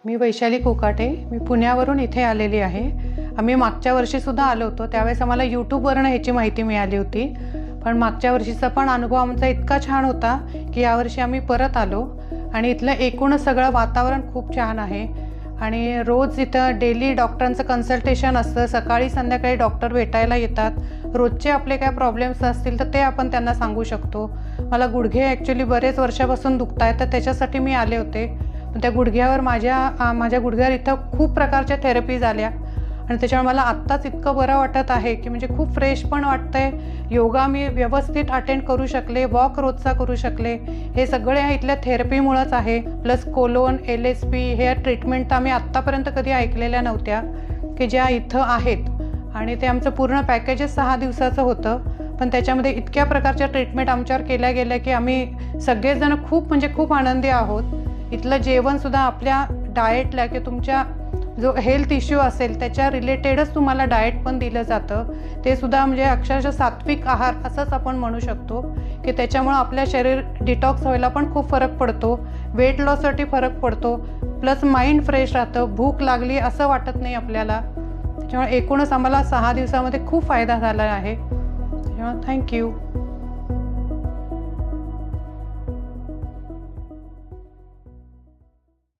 मी वैशाली कोकाटे, मी पुण्यावरून इथे आलेली आहे। आम्ही मागच्या वर्षीसुद्धा आलो होतो, त्यावेळेस आम्हाला यूट्यूबवरून ह्याची माहिती मिळाली होती। पण मागच्या वर्षीचा पण अनुभव आमचा इतका छान होता की यावर्षी आम्ही परत आलो आणि इथलं एकूणच सगळं वातावरण खूप छान आहे। आणि रोज इथं डेली डॉक्टरांचं कन्सल्टेशन असतं, सकाळी संध्याकाळी डॉक्टर भेटायला येतात। रोजचे आपले काय प्रॉब्लेम्स असतील तर ते आपण त्यांना सांगू शकतो। मला गुडघे ॲक्च्युली बरेच वर्षापासून दुखत आहेत, तर त्याच्यासाठी मी आले होते। त्या गुडघ्यावर माझ्या गुडघ्यावर इथं खूप प्रकारच्या थेरपीज आल्या आणि त्याच्यामुळे मला आत्ताच इतकं बरं वाटत आहे की म्हणजे खूप फ्रेश पण वाटतंय। योगा मी व्यवस्थित अटेंड करू शकले, वॉक रोजचा करू शकले। हे सगळे इथल्या थेरपीमुळंच आहे। प्लस कोलोन, LSP हे ट्रीटमेंट तर आम्ही आत्तापर्यंत कधी ऐकलेल्या नव्हत्या की ज्या इथं आहेत। आणि ते आमचं पूर्ण पॅकेजच 6 दिवसाचं होतं, पण त्याच्यामध्ये इतक्या प्रकारच्या ट्रीटमेंट आमच्यावर केल्या गेल्या की आम्ही सगळेजण खूप आनंदी आहोत। इथलं जेवणसुद्धा आपल्या डाएटला की तुमच्या जो हेल्थ इश्यू असेल त्याच्या रिलेटेडच तुम्हाला डाएट पण दिलं जातं। ते सुद्धा म्हणजे अक्षरशः सात्विक आहार असंच आपण म्हणू शकतो की त्याच्यामुळं आपल्या शरीर डिटॉक्स व्हायला पण खूप फरक पडतो, वेट लॉससाठी फरक पडतो, प्लस माइंड फ्रेश राहतं, भूक लागली असं वाटत नाही आपल्याला। त्याच्यामुळे एकूणच आम्हाला 6 दिवसामध्ये खूप फायदा झाला आहे। त्याच्यामुळे थँक्यू।